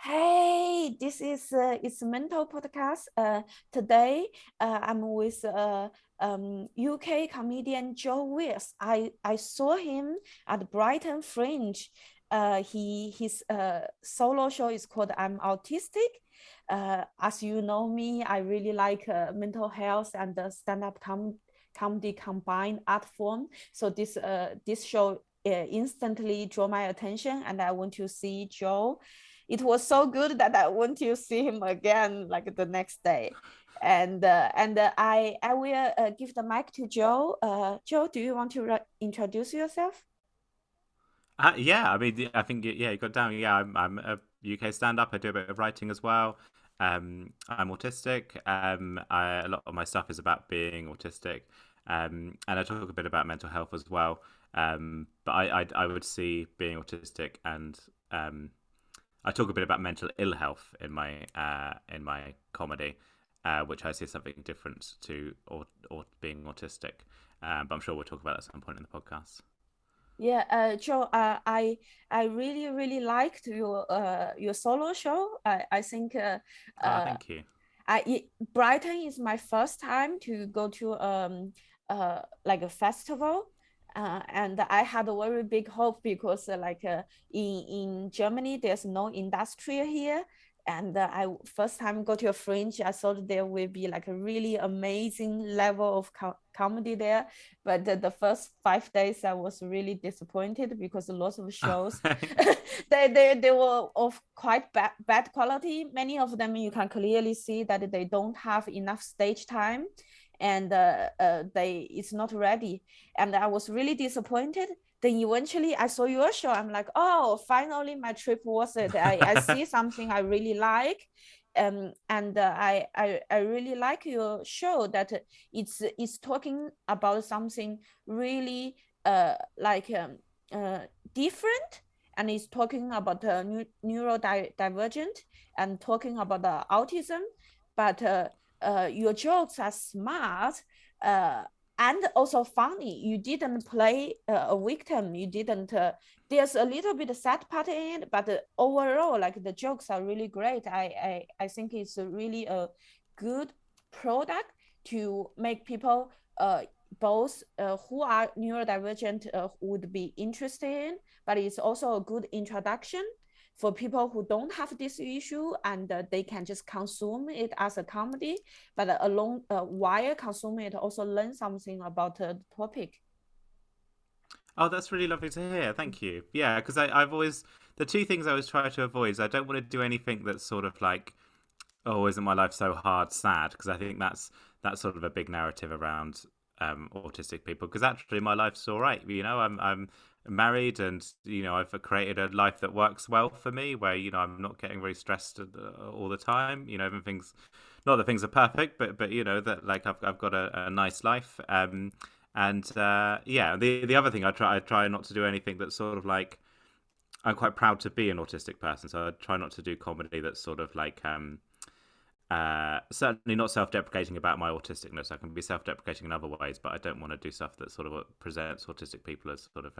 Hey, this is it's Mental Podcast. Today I'm with UK comedian Joe Wills. I saw him at Brighton Fringe. His solo show is called I'm Autistic. As you know me, I really like mental health and the stand-up comedy combined art form. So this show instantly drew my attention, and I want to see Joe. It was so good that I want to see him again like the next day. I will give the mic to Joe. Joe, do you want to introduce yourself? Yeah, I mean, I think yeah, you got down. Yeah, I'm a UK stand-up. I do a bit of writing as well. I'm autistic. A lot of my stuff is about being autistic, and I talk a bit about mental health as well. But I would see being autistic and I talk a bit about mental ill health in my comedy, which I see as something different to or being autistic. But I'm sure we'll talk about that at some point in the podcast. Yeah, Joe, I really liked your solo show. I think Oh, uh, thank you. Brighton is my first time to go to like a festival. And I had a very big hope because in Germany there's no industry here, and I first time go to a fringe. I thought there will be like a really amazing level of comedy there, but the first 5 days I was really disappointed because lots of shows they were of quite bad quality. Many of them you can clearly see that they don't have enough stage time, and they it's not ready. And I was really disappointed. Then eventually I saw your show. I'm like, oh, finally my trip was it. I see something I really like. I really like your show that it's talking about something really like different, and it's talking about neurodivergent and talking about the autism, but your jokes are smart uh, and also funny. You didn't play a victim. You didn't. There's a little bit of sad part in it, but overall, like the jokes are really great. I think it's really a good product to make people both who are neurodivergent would be interested in, but it's also a good introduction for people who don't have this issue, and they can just consume it as a comedy, but along while consuming it also learn something about the topic. Oh, that's really lovely to hear. Thank you. Yeah, because I've always the two things I always try to avoid is I don't want to do anything that's sort of like, oh, isn't my life so hard, sad? Because I think that's sort of a big narrative around autistic people. Because actually, my life's all right. I'm married, and I've created a life that works well for me, where I'm not getting very stressed all the time. Everything's not that things are perfect, but that like I've got a nice life. And yeah, the other thing I try not to do anything that's sort of like I'm quite proud to be an autistic person, so I try not to do comedy that's sort of like certainly not self-deprecating about my autisticness. I can be self-deprecating in other ways, but I don't want to do stuff that sort of presents autistic people as sort of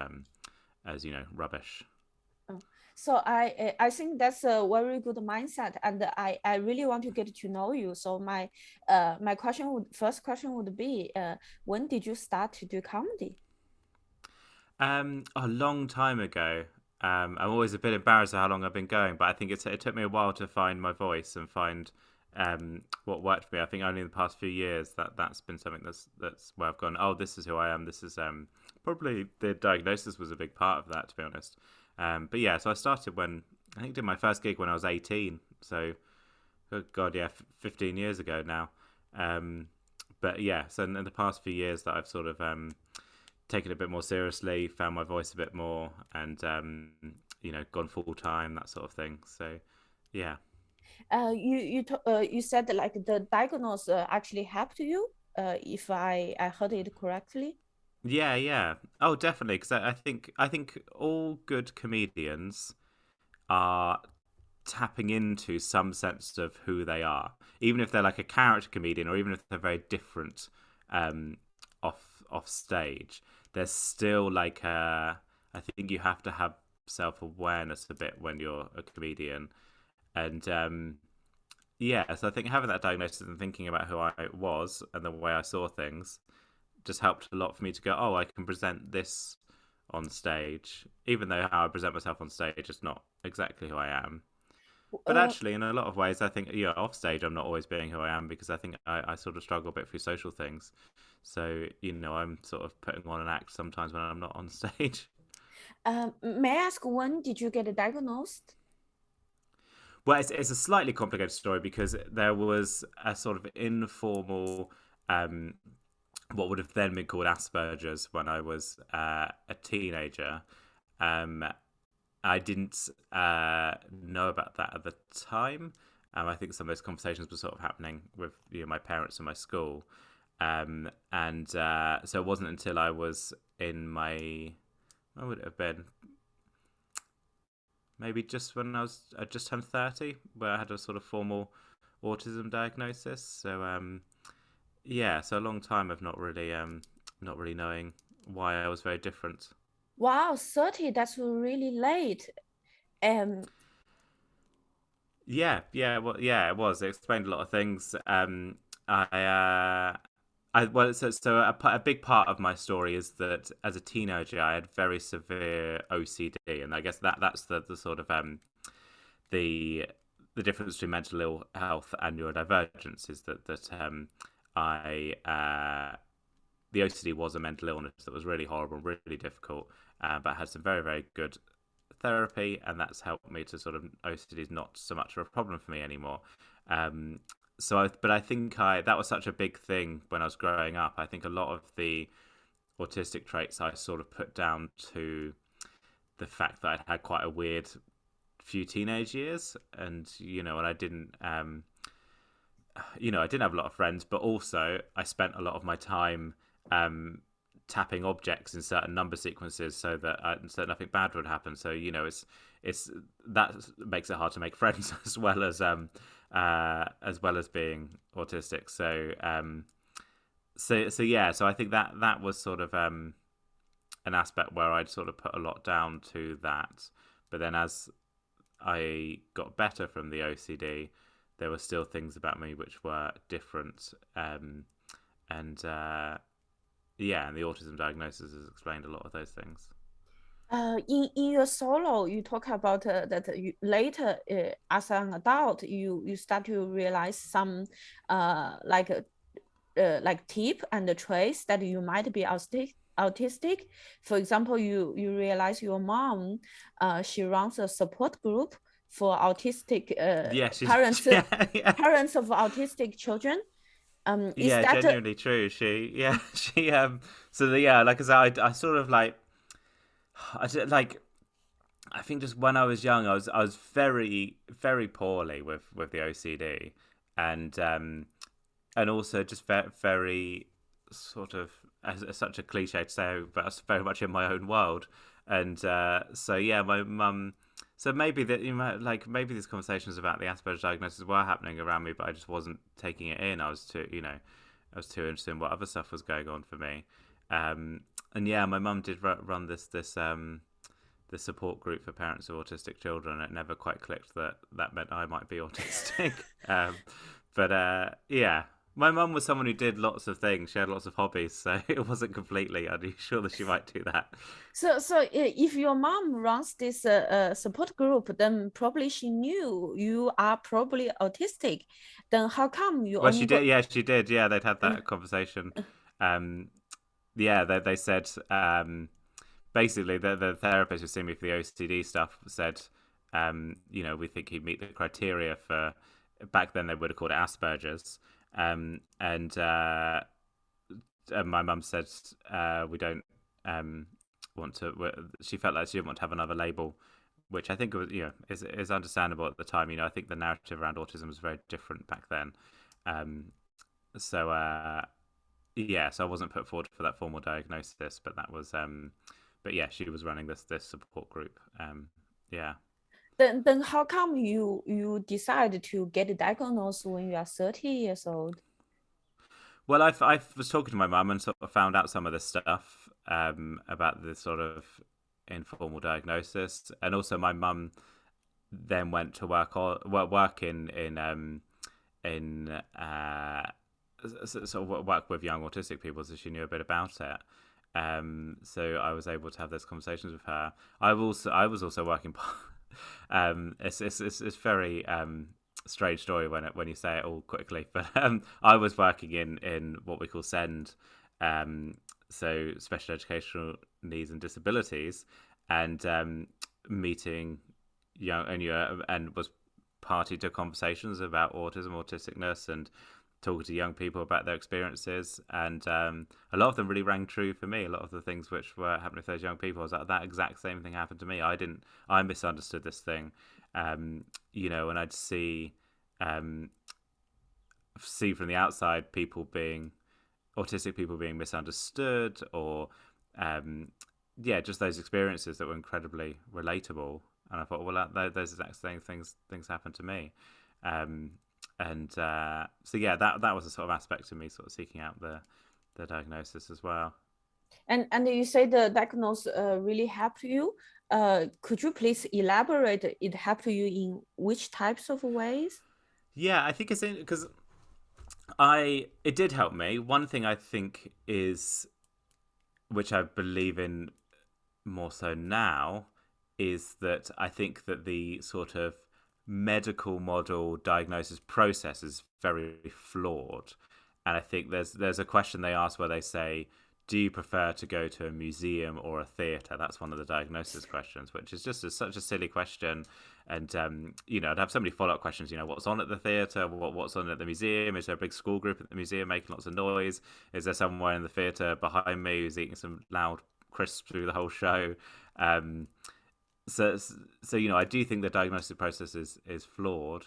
as rubbish. Uh, So I think that's a very good mindset, and I really want to get to know you. So my first question would be, when did you start to do comedy? A long time ago. I'm always a bit embarrassed at how long I've been going, but I think it took me a while to find my voice and find what worked for me. I think only in the past few years that's been something that's where I've gone. Oh, this is who I am. This is probably the diagnosis was a big part of that, to be honest. But yeah, so I started when I think I did my first gig when I was 18. So, oh God, yeah, 15 years ago now. Um, but yeah, so in the past few years that I've sort of taken it a bit more seriously, found my voice a bit more, and gone full time, that sort of thing. So, yeah, You said that, like, the diagnosis actually helped you, if I heard it correctly. yeah. Oh, definitely, because I think all good comedians are tapping into some sense of who they are, even if they're like a character comedian, or even if they're very different um, off stage. There's still like I think you have to have self awareness a bit when you're a comedian, And yeah, so I think having that diagnosis and thinking about who I was and the way I saw things just helped a lot for me to go, oh, I can present this on stage, even though how I present myself on stage is not exactly who I am. But Uh, actually, in a lot of ways, I think, yeah, off stage, I'm not always being who I am because I think I sort of struggle a bit through social things. So, I'm sort of putting on an act sometimes when I'm not on stage. may I ask when did you get diagnosed? Well, it's a slightly complicated story because there was a sort of informal, um, what would have then been called Asperger's when I was a teenager. Um, I didn't know about that at the time. I think some of those conversations were sort of happening with my parents and my school, and so it wasn't until I was in my, what would it have been, maybe just when I just turned 30, where I had a sort of formal autism diagnosis. So yeah, so a long time of not really knowing why I was very different. Wow, 30, that's really late. Um, Yeah, it was. It explained a lot of things. I well, so a big part of my story is that as a teenager, I had very severe OCD, and I guess that's the sort of the the difference between mental ill health and neurodivergence is that I the OCD was a mental illness that was really horrible, really difficult, but I had some very very good therapy, and that's helped me to sort of OCD is not so much of a problem for me anymore. Um, but I think that was such a big thing when I was growing up. I think a lot of the autistic traits I sort of put down to the fact that I'd had quite a weird few teenage years, and and I didn't have a lot of friends, but also I spent a lot of my time um, tapping objects in certain number sequences so nothing bad would happen. So it's that makes it hard to make friends as well as being autistic. So yeah. So I think that was sort of an aspect where I'd sort of put a lot down to that. But then as I got better from the OCD, there were still things about me which were different. And Yeah, and the autism diagnosis has explained a lot of those things. in your solo, you talk about that you later, as an adult, you start to realize some like tip and the trace that you might be autistic. For example, you realize your mom, she runs a support group for autistic Yeah, she did. parents, Yeah. parents of autistic children. Is Yeah, that genuinely true. Yeah, like I said, I sort of like I did, like I think just when I was young, I was very very poorly with the OCD, and and also just very, very sort of as such a cliche to say, but I was very much in my own world, and so yeah, my mum. So maybe that maybe these conversations about the Asperger's diagnosis were happening around me, but I just wasn't taking it in. I was too interested in what other stuff was going on for me. And yeah, my mum did run this support group for parents of autistic children. It never quite clicked that meant I might be autistic. But yeah, my mum was someone who did lots of things. She had lots of hobbies, so it wasn't completely unusual that she might do that. so? If your mom runs this support group, then probably she knew you are probably autistic. Then how come you Well, only she go? did. Yeah, she did. Yeah, they'd had that conversation. Um, yeah, they said basically the therapist who seen me for the OCD stuff said, we think he'd meet the criteria for. Back then they would have called it Asperger's, and my mum said we don't want to. She felt like she didn't want to have another label, which I think was is understandable at the time. I think the narrative around autism was very different back then. Um, so yeah, so I wasn't put forward for that formal diagnosis, but that was but yeah, she was running this support group. Yeah. Then how come you decide to get diagnosed when you are 30 years old? Well, I was talking to my mum and sort of found out some of this stuff about this sort of informal diagnosis, and also my mum then went to work in sort of work with young autistic people, so she knew a bit about it. So I was able to have those conversations with her. I was also working. It's very strange story when you say it all quickly, but I was working in what we call SEND, so special educational needs and disabilities, and meeting young and was party to conversations about autism, autisticness, and talking to young people about their experiences. And a lot of them really rang true for me. A lot of the things which were happening with those young people, I was like, that exact same thing happened to me. I misunderstood this thing, and I'd see from the outside autistic people being misunderstood, or just those experiences that were incredibly relatable. And I thought, well, those exact same things happened to me. That was a sort of aspect of me sort of seeking out the diagnosis as well. And you say the diagnosis really helped you. Could you please elaborate? It helped you in which types of ways? Yeah, I think it's because it did help me. One thing I think is, which I believe in more so now, is that I think that the sort of medical model diagnosis process is very flawed. And I think there's a question they ask where they say, do you prefer to go to a museum or a theatre? That's one of the diagnosis questions, which is just such a silly question. And I'd have so many follow-up questions. What's on at the theatre? What's on at the museum? Is there a big school group at the museum making lots of noise? Is there someone in the theatre behind me who's eating some loud crisps through the whole show? So I do think the diagnosis process is flawed.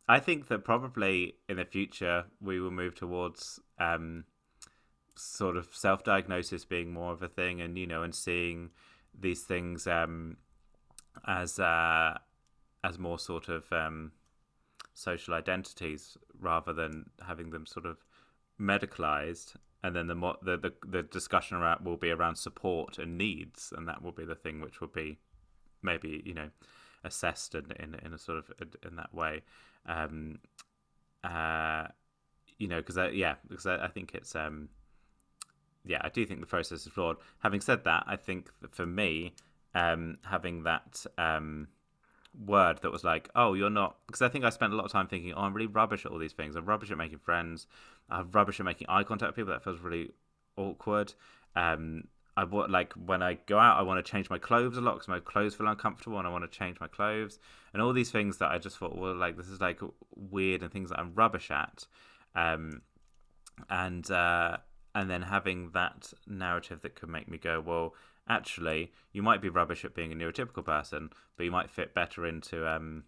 I think that probably in the future we will move towards sort of self-diagnosis being more of a thing, and seeing these things as more sort of social identities rather than having them sort of medicalized. And then the discussion will be around support and needs, and that will be the thing which will be maybe assessed in a sort of in that way, because I think it's I do think the process is flawed. Having said that, I think that for me, having that word that was like, oh, you're not, because I think I spent a lot of time thinking, oh, I'm really rubbish at all these things. I'm rubbish at making friends. I'm rubbish at making eye contact with people. That feels really awkward. Like when I go out, I want to change my clothes a lot because my clothes feel uncomfortable, and I want to change my clothes, and all these things that I just thought, well, like this is like weird and things that I'm rubbish at, and then having that narrative that could make me go, well, actually, you might be rubbish at being a neurotypical person, but you might fit better into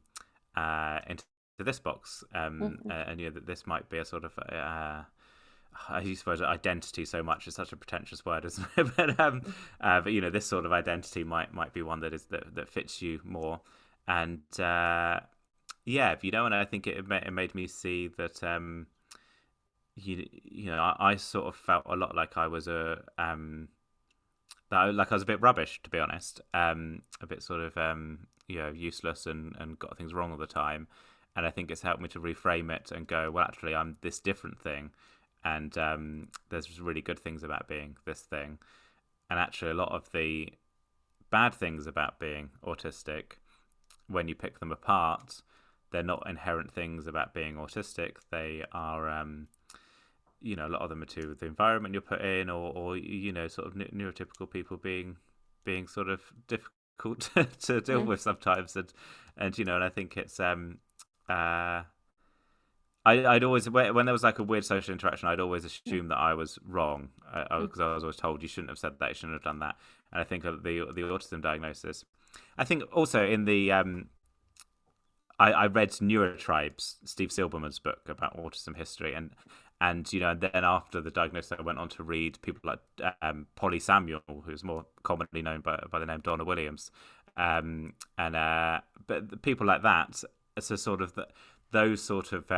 this box, and that this might be a sort of I suppose identity so much is such a pretentious word, isn't it? But this sort of identity might be one that fits you more. And and I think it made me see that I sort of felt a lot like I was a bit rubbish, to be honest, a bit sort of useless and got things wrong all the time. And I think it's helped me to reframe it and go, well, actually, I'm this different thing. And there's really good things about being this thing. And actually, a lot of the bad things about being autistic, when you pick them apart, they're not inherent things about being autistic. They are, a lot of them are to do with the environment you're put in, or sort of neurotypical people being sort of difficult to deal with sometimes. And I think it's I'd always, when there was like a weird social interaction, I'd always assume that I was wrong, because I was always told you shouldn't have said that, you shouldn't have done that. And I think the autism diagnosis, I think also in the I read Neurotribes, Steve Silberman's book about autism history, and then after the diagnosis, I went on to read people like Polly Samuel, who's more commonly known by the name Donna Williams, but people like that. So sort of those sort of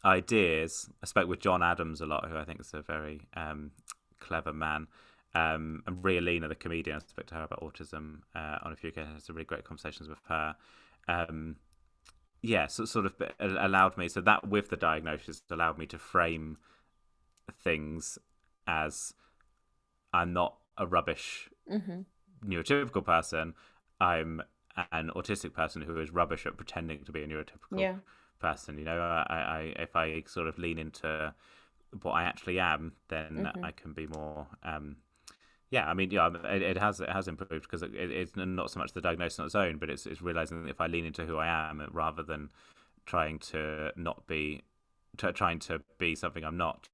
ideas. I spoke with John Adams a lot, who I think is a very clever man, And Ria Lena, the comedian, I spoke to her about autism on a few occasions. Some really great conversations with her. Yeah, so sort of allowed me. So that with the diagnosis allowed me to frame things as I'm not a rubbish neurotypical person. I'm an autistic person who is rubbish at pretending to be a neurotypical person. You know, I if I sort of lean into what I actually am, then I can be more. Yeah, I mean, yeah, it has improved because it's not so much the diagnosis on its own, but it's realizing that if I lean into who I am rather than trying to not be, trying to be something I'm not,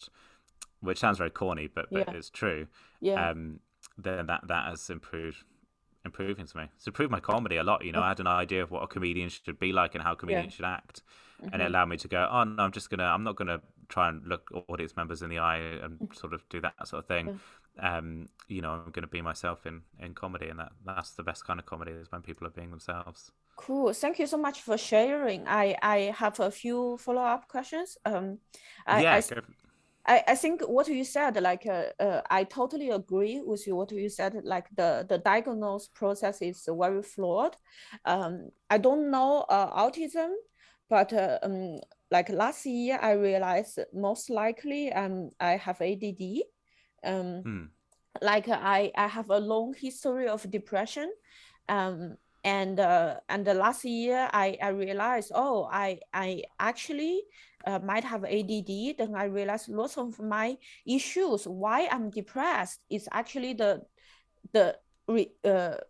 which sounds very corny, but it's true. Then that has improving to me. It's improved my comedy a lot. You know, I had an idea of what a comedian should be like and how comedians should act, and it allowed me to go, oh no, I'm not gonna try and look audience members in the eye and sort of do that sort of thing. You know, I'm going to be myself in comedy, and that's the best kind of comedy, is when people are being themselves. Cool. Thank you so much for sharing. I have a few follow-up questions. I think what you said, like, I totally agree with you. What you said, like the diagnose process is very flawed. I don't know autism, but like last year I realized most likely I have ADD. Like I have a long history of depression. And the last year I realized, oh, I actually might have ADD. Then I realized lots of my issues, why I'm depressed, is actually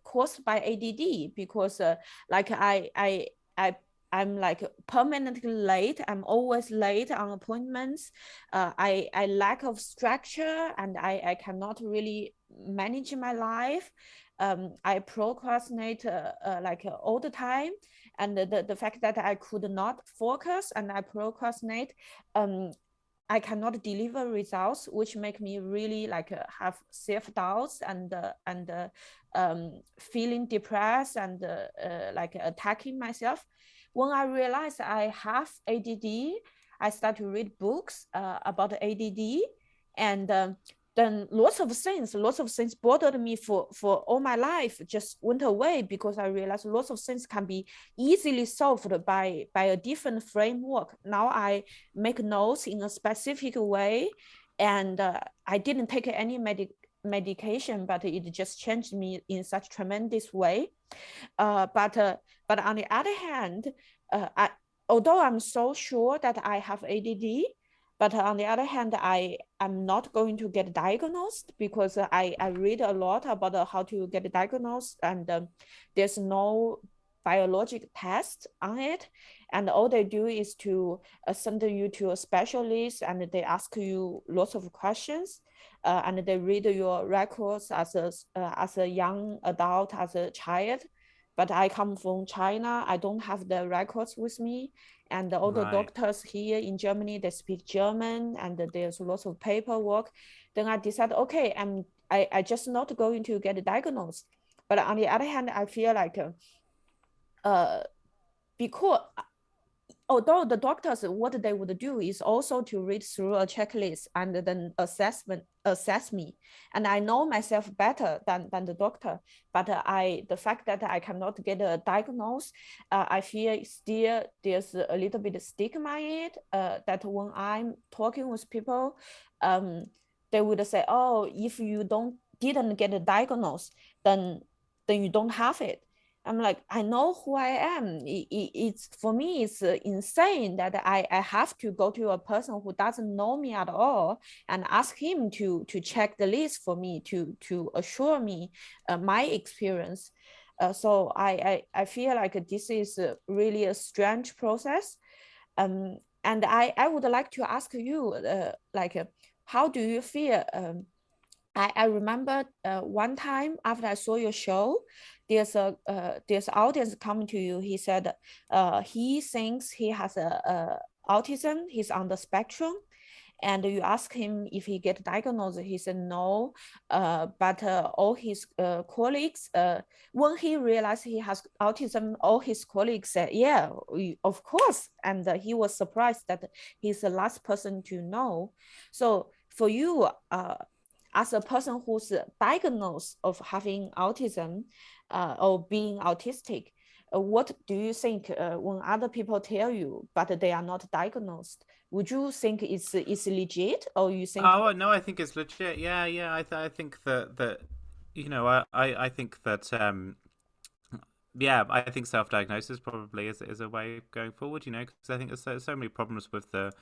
caused by ADD, because like I'm like permanently late. I'm always late on appointments. I lack of structure, and I cannot really manage my life. I procrastinate like all the time, and the fact that I could not focus and I procrastinate, I cannot deliver results, which make me really like have self-doubts and feeling depressed and like attacking myself. When I realized I have ADD, I started to read books about ADD, and then lots of things bothered me for all my life just went away, because I realized lots of things can be easily solved by a different framework. Now I make notes in a specific way, and I didn't take any medication, but it just changed me in such tremendous way. But on the other hand, although I'm so sure that I have ADD, but on the other hand, I'm not going to get diagnosed, because I read a lot about how to get diagnosed, and there's no biologic test on it. And all they do is to send you to a specialist, and they ask you lots of questions, and they read your records as a young adult, as a child. But I come from China. I don't have the records with me. And all the doctors here in Germany, they speak German, and there's lots of paperwork. Then I decided, okay, I just not going to get diagnosed. But on the other hand, I feel like because although the doctors, what they would do is also to read through a checklist and then assess me. And I know myself better than the doctor, but the fact that I cannot get a diagnosis, I feel still there's a little bit of stigma in it, that when I'm talking with people, they would say, oh, if you didn't get a diagnosis, then you don't have it. I'm like, I know who I am. It's for me, it's insane that I have to go to a person who doesn't know me at all and ask him to check the list for me, to assure me my experience. So I feel like this is really a strange process. And I would like to ask you, like, how do you feel? I remember one time after I saw your show, there's audience coming to you. He said he thinks he has a autism. He's on the spectrum, and you ask him if he get diagnosed. He said no, but all his colleagues, when he realized he has autism, all his colleagues said, yeah, of course. And he was surprised that he's the last person to know. So for you, as a person who's diagnosed of having autism or being autistic, what do you think when other people tell you, but they are not diagnosed? Would you think it's legit, or you think? Oh no, I think it's legit. Yeah, yeah. I think that you know I think that yeah, I think self-diagnosis probably is a way going forward. You know, because I think there's so many problems with the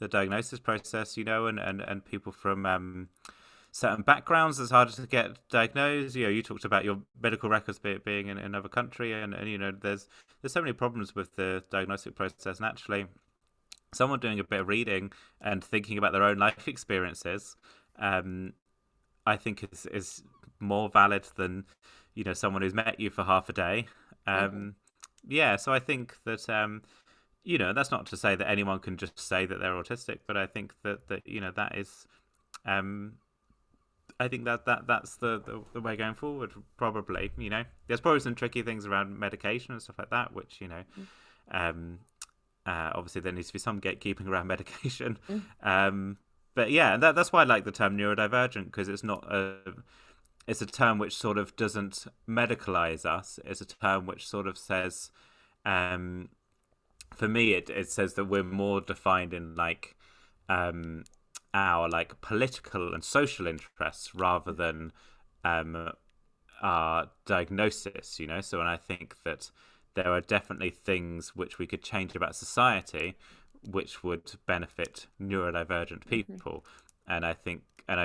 diagnosis process. You know, and people from certain backgrounds, it's harder to get diagnosed. You know, you talked about your medical records being in another country, and you know, there's so many problems with the diagnostic process. And actually, someone doing a bit of reading and thinking about their own life experiences, I think is more valid than, you know, someone who's met you for half a day. Yeah, so I think that you know, that's not to say that anyone can just say that they're autistic, but I think that you know, that is I think that's the way going forward. Probably, you know, there's probably some tricky things around medication and stuff like that, which, you know, obviously there needs to be some gatekeeping around medication. But yeah, that's why I like the term neurodivergent, because it's a term which sort of doesn't medicalize us. It's a term which sort of says, for me, it says that we're more defined in like our like political and social interests rather than our diagnosis, you know. So, and I think that there are definitely things which we could change about society which would benefit neurodivergent people. And I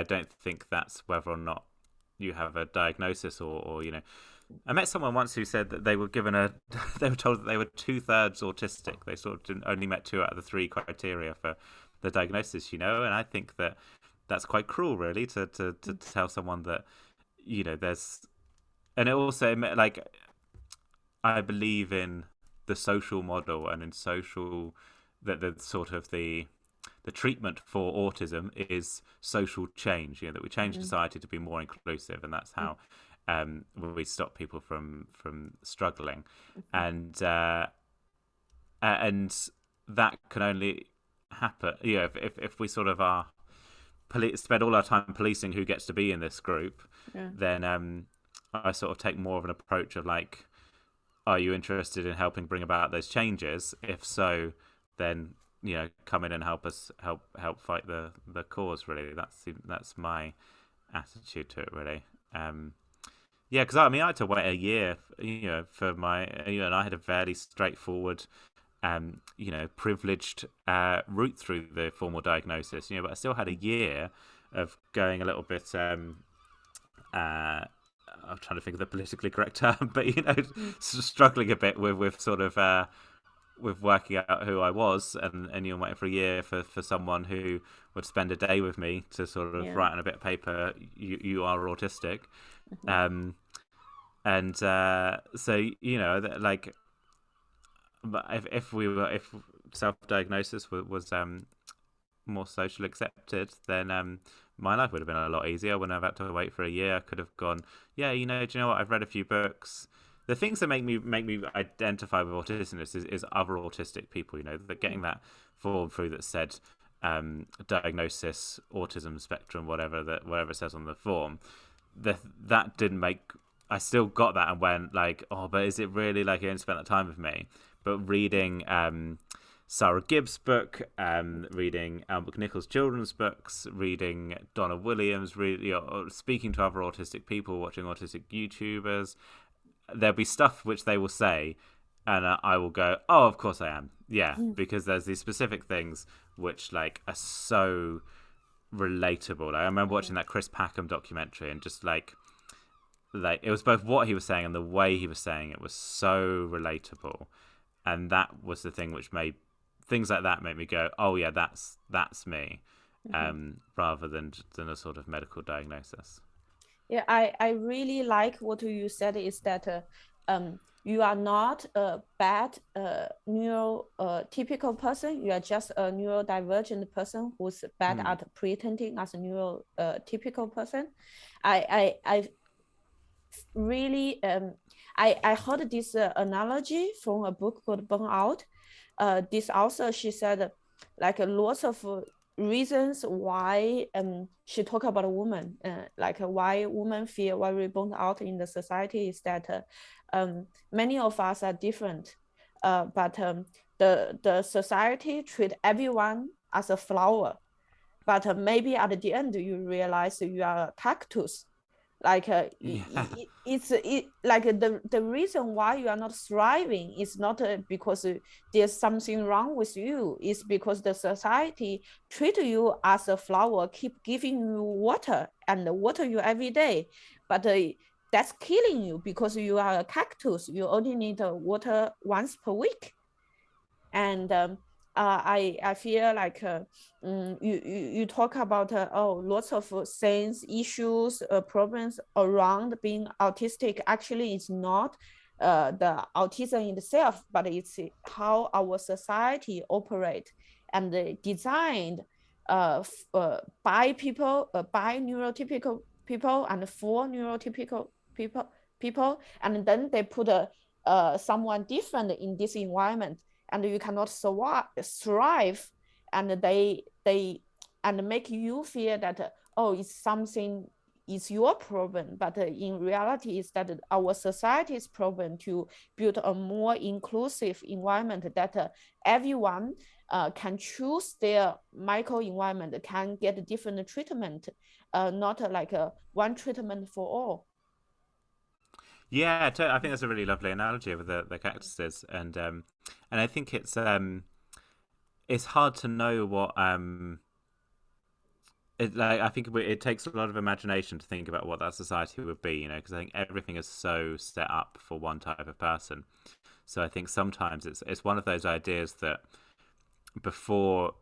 don't think that's whether or not you have a diagnosis or you know. I met someone once who said that they were they were told that they were 2/3 autistic. They sort of only met 2 out of the 3 criteria for the diagnosis, you know. And I think that that's quite cruel, really, to tell someone that, you know, there's, and it also, like, I believe in the social model and in social, that the sort of the treatment for autism is social change, you know, that we change society to be more inclusive, and that's how we stop people from struggling. And that can only happen, you know, if we sort of are spend all our time policing who gets to be in this group. Then I sort of take more of an approach of like, are you interested in helping bring about those changes? If so, then, you know, come in and help us help fight the cause. Really, that's my attitude to it. Really, yeah, because I mean, I had to wait a year, you know, for my, you know, and I had a fairly straightforward, you know, privileged route through the formal diagnosis, you know, but I still had a year of going a little bit. I'm trying to think of the politically correct term, but, you know, struggling a bit with sort of with working out who I was, and you're waiting for a year for someone who would spend a day with me to sort of write on a bit of paper, you are autistic. And so, you know, like, if self-diagnosis was more socially accepted, then my life would have been a lot easier. I wouldn't have had to wait for a year. I could have gone, yeah, you know, do you know what? I've read a few books. The things that make me identify with autism is other autistic people, you know, that getting that form through that said diagnosis, autism spectrum, whatever it says on the form, that didn't make, I still got that and went like, oh, but is it really, like, you didn't spend that time with me? But reading Sarah Gibbs' book, reading Elle McNicoll's children's books, reading Donna Williams, speaking to other autistic people, watching autistic YouTubers, there'll be stuff which they will say, and I will go, oh, of course I am. Yeah, because there's these specific things which, like, are so relatable. Like, I remember watching that Chris Packham documentary, and just like it was both what he was saying and the way he was saying it was so relatable. And that was the thing which made things like that make me go, oh yeah, that's me, rather than a sort of medical diagnosis. Yeah, I really like what you said, is that you are not a bad neurotypical person. You are just a neurodivergent person who's bad at pretending as a neurotypical person. I really I heard this analogy from a book called Burnout. This author, she said, like, lots of reasons why she talk about a woman, like why women feel very burned out in the society is that many of us are different, but the society treat everyone as a flower, but maybe at the end you realize you are a cactus. Like Yeah. it's like the reason why you are not thriving is not because there's something wrong with you. It's because the society treat you as a flower, keep giving you water and water you every day, but that's killing you because you are a cactus. You only need water once per week. And I feel like you talk about lots of things, issues, problems around being autistic. Actually, it's not the autism itself, but it's how our society operate and designed by people, by neurotypical people and for neurotypical people, and then they put someone different in this environment, and you cannot thrive, and they and make you feel that it's something, is your problem, but in reality is that our society's problem to build a more inclusive environment that everyone can choose their microenvironment, can get different treatment, not like one treatment for all. Yeah, I think that's a really lovely analogy with the cactuses, and I think it's hard to know what like I think it takes a lot of imagination to think about what that society would be, you know, because I think everything is so set up for one type of person. So I think sometimes it's one of those ideas that before,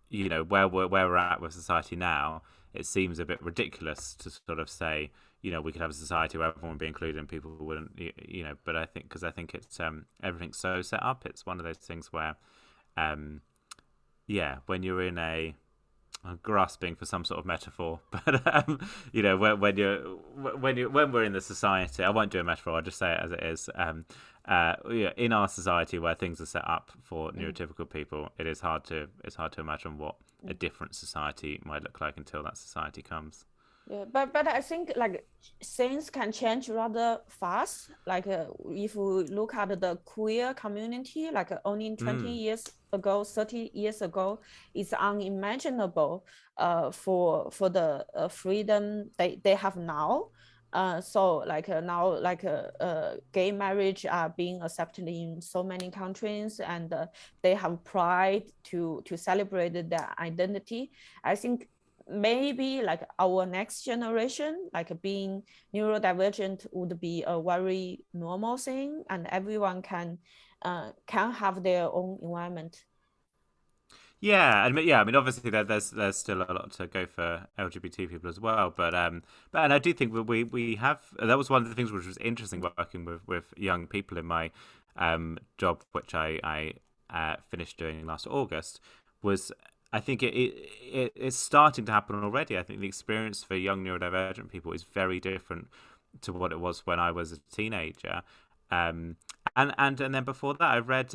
you know, where we're at with society now, it seems a bit ridiculous to sort of say, you know, we could have a society where everyone would be included and people who wouldn't, you know. But I think because I think it's everything's so set up, it's one of those things where, um, yeah, when you're in a I'm grasping for some sort of metaphor, but you know, when we're in the society, I won't do a metaphor. I'll just say it as it is. Yeah, in our society where things are set up for Mm, neurotypical people, it's hard to imagine what a mm. different society might look like until that society comes. Yeah, but I think like things can change rather fast. Like if we look at the queer community, like only 20 Mm. years ago, 30 years ago, it's unimaginable for the freedom they have now. So like now, like gay marriage are being accepted in so many countries, and they have pride to celebrate their identity. I think maybe like our next generation, like being neurodivergent would be a very normal thing, and everyone can have their own environment. Yeah, and yeah, I mean, obviously there's still a lot to go for LGBT people as well, but and I do think we have that was one of the things which was interesting working with young people in my job, which I finished doing last August, was I think it's starting to happen already. I think the experience for young neurodivergent people is very different to what it was when I was a teenager, um, and then before that I read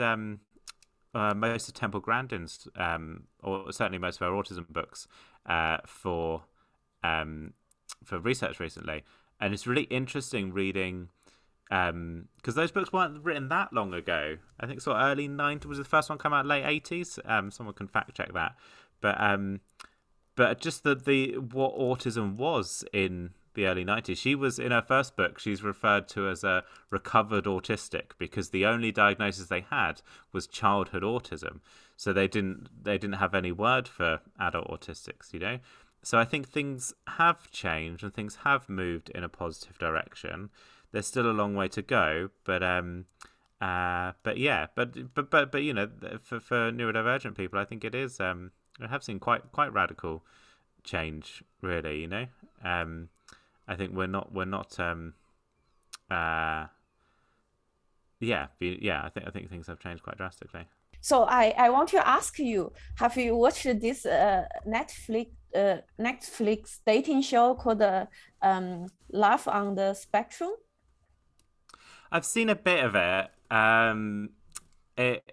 most of Temple Grandin's, or certainly most of her autism books, for research recently, and it's really interesting reading because those books weren't written that long ago. I think sort of early '90s was the first one come out, late '80s. Someone can fact check that, but just the what autism was in the early '90s. She was in her first book. She's referred to as a recovered autistic because the only diagnosis they had was childhood autism. So they didn't have any word for adult autistics. You know. So I think things have changed and things have moved in a positive direction. There's still a long way to go, but yeah, but you know, for neurodivergent people, I think it is. I have seen quite radical change, really. You know, um, I think we're not. Uh, yeah. I think things have changed quite drastically. So I want to ask you, have you watched this Netflix dating show called Love on the Spectrum? I've seen a bit of it. It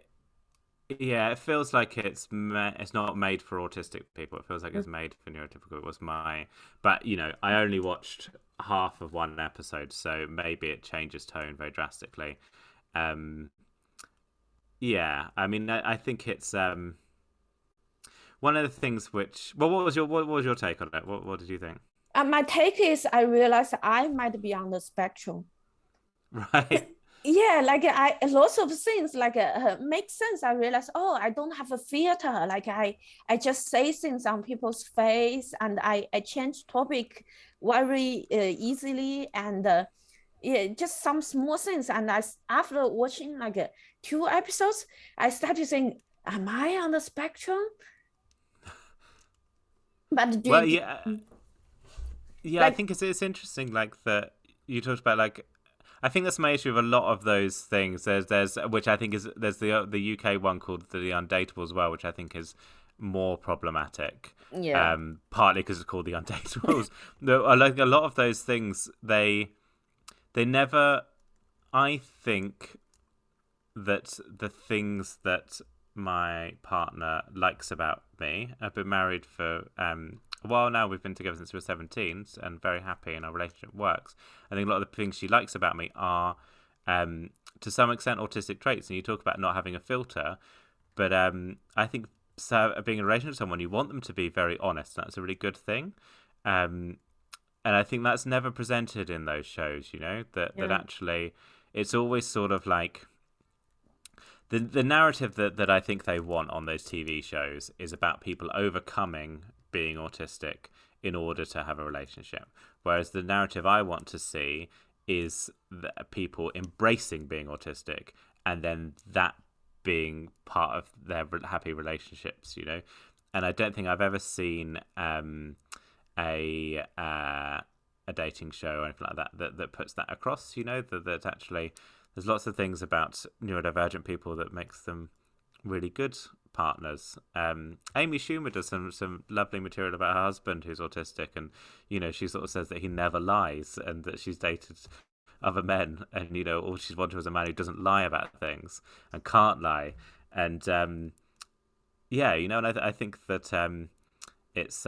Yeah, it feels like it's not made for autistic people. It feels like Mm. it's made for neurotypical. It was my, but I only watched half of one episode, so maybe it changes tone very drastically. Um, yeah, I mean, I think it's one of the things which. Well, what was your take on it? What did you think? My take is I realized I might be on the spectrum. Right. Yeah, like I lots of things like make sense. I realize, oh, I don't have a filter. Like I just say things on people's face, and I change topic very easily, and yeah, just some small things. And after watching like two episodes, I started saying, am I on the spectrum? But Well, yeah, yeah. I like think it's interesting, like that you talked about, like I think that's my issue with a lot of those things. There's which I think is there's the UK one called the Undateable as well, which I think is more problematic. yeah, Partly because it's called the Undateables. No, like a lot of those things, they never. I think that the things that my partner likes about me. I've been married for a while now. We've been together since we were 17 and very happy, and our relationship works. I think a lot of the things she likes about me are, to some extent, autistic traits. And you talk about not having a filter, but I think so, being in a relationship with someone, you want them to be very honest. And that's a really good thing. Um, and I think that's never presented in those shows. That yeah, actually it's always sort of like the narrative that I think they want on those TV shows is about people overcoming being autistic in order to have a relationship. Whereas the narrative I want to see is people embracing being autistic and then that being part of their happy relationships. And I don't think I've ever seen a a dating show or anything like that puts that across. That actually there's lots of things about neurodivergent people that makes them really good partners. Amy Schumer does some lovely material about her husband who's autistic, and she sort of says that he never lies and that she's dated other men, and all she's wanted was a man who doesn't lie about things and can't lie. And yeah, and I think that it's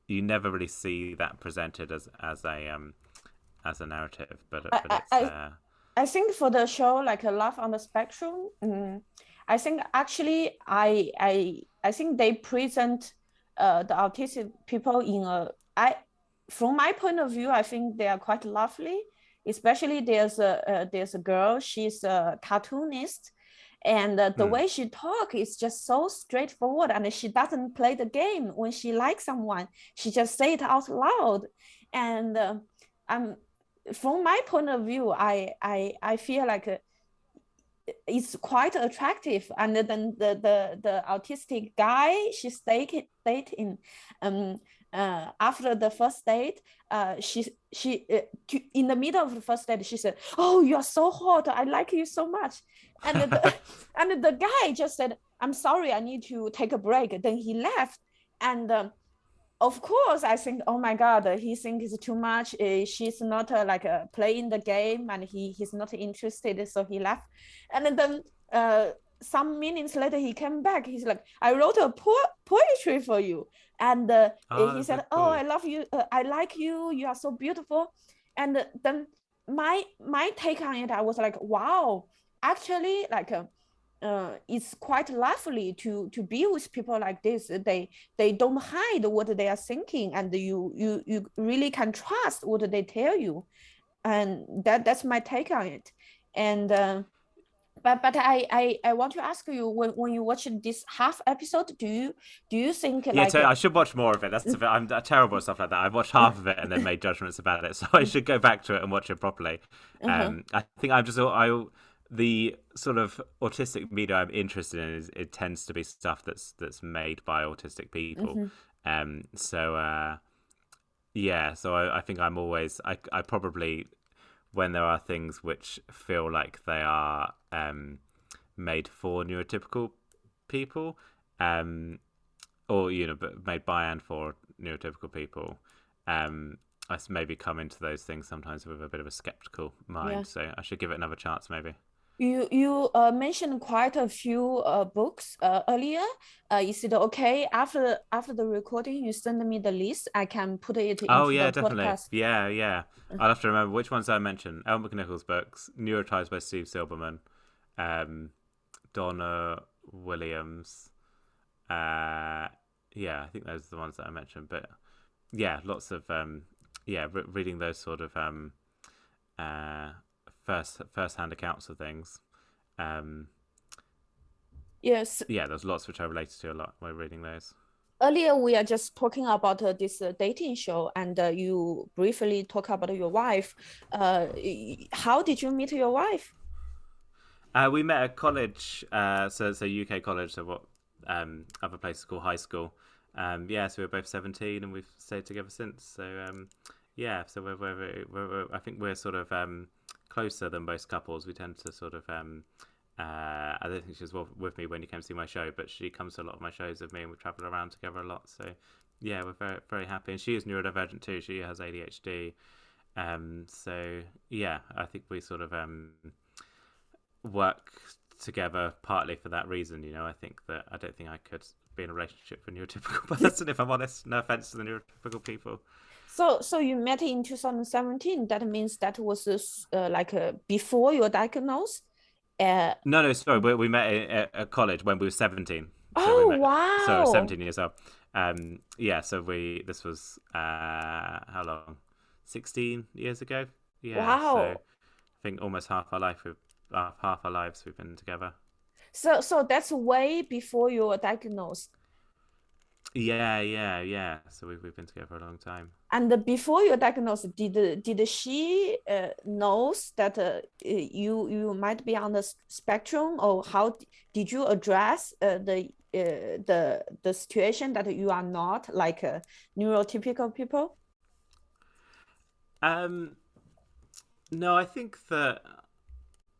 you never really see that presented as a narrative, I, but I, it's I I think for the show like a Love on the Spectrum, I think actually I think they present the autistic people in a I from my point of view, I think they are quite lovely. Especially there's a girl, she's a cartoonist, and the hmm. way she talk is just so straightforward, and she doesn't play the game when she likes someone. She just say it out loud, and I'm from my point of view, I feel like it's quite attractive. And then the autistic guy she stayed in, um after the first date, she in the middle of the first date she said, "Oh, you are so hot. I like you so much." And and the guy just said, "I'm sorry, I need to take a break." Then he left, and of course, I think, oh my God, he thinks it's too much. She's not like playing the game, and he's not interested, so he left. And then some minutes later, he came back. He's like, I wrote a poetry for you, and Oh, he that's so said, oh, I cool. love you. I like you. You are so beautiful. And then my take on it, I was like, wow, actually, like. It's quite lovely to be with people like this. They don't hide what they are thinking, and you really can trust what they tell you, and that's my take on it. And but I want to ask you, when you watch this half episode, do you think Yeah, like I should watch more of it. I'm terrible at stuff like that. I've watched half of it and then made judgments about it, so I should go back to it and watch it properly. uh-huh, I think I'm just I the sort of autistic media I'm interested in is it tends to be stuff that's made by autistic people. mm-hmm, So yeah, so I think I'm always I probably when there are things which feel like they are made for neurotypical people, um, or but made by and for neurotypical people. I maybe come into those things sometimes with a bit of a skeptical yeah. mind, so I should give it another chance, maybe. You mentioned quite a few books earlier. Is it okay after the recording you send me the list? I can put it Oh into yeah, the definitely. podcast. Yeah, yeah. I'll have to remember which ones I mentioned. Elle McNicoll's books, Neurotribes by Steve Silberman, um, Donna Williams. Uh, yeah, I think those are the ones that I mentioned. But yeah, lots of reading those sort of uh, first hand accounts of things. Um, Yes. yeah, there's lots which I related to a lot while reading those. Earlier we are just talking about this dating show, and you briefly talk about your wife. How did you meet your wife? We met at college, so UK college, so what other places call high school. Yeah, so we were both 17 and we've stayed together since. So yeah, so I think we're sort of closer than most couples. We tend to sort of I don't think she was with me when you came to see my show, but she comes to a lot of my shows with me, and we travel around together a lot. So yeah, we're very very happy, and she is neurodivergent too. She has ADHD. So yeah, I think we sort of work together partly for that reason. I think that I don't think I could be in a relationship with a neurotypical person, if I'm honest. No offense to the neurotypical people. So you met in 2017. That means that was before your diagnosis. Uh, No, no, sorry. We met at college when we were 17. So we oh met. So wow, 17 years old. Yeah. So this was how long? 16 years ago. Yeah. So I wow. think almost half our lives we've been together. So that's way before your diagnosis. Yeah, yeah, yeah. So we've been together a long time. And before your diagnosis, did she knows that you might be on the spectrum, or how did you address the situation that you are not like neurotypical people? Um, no, I think that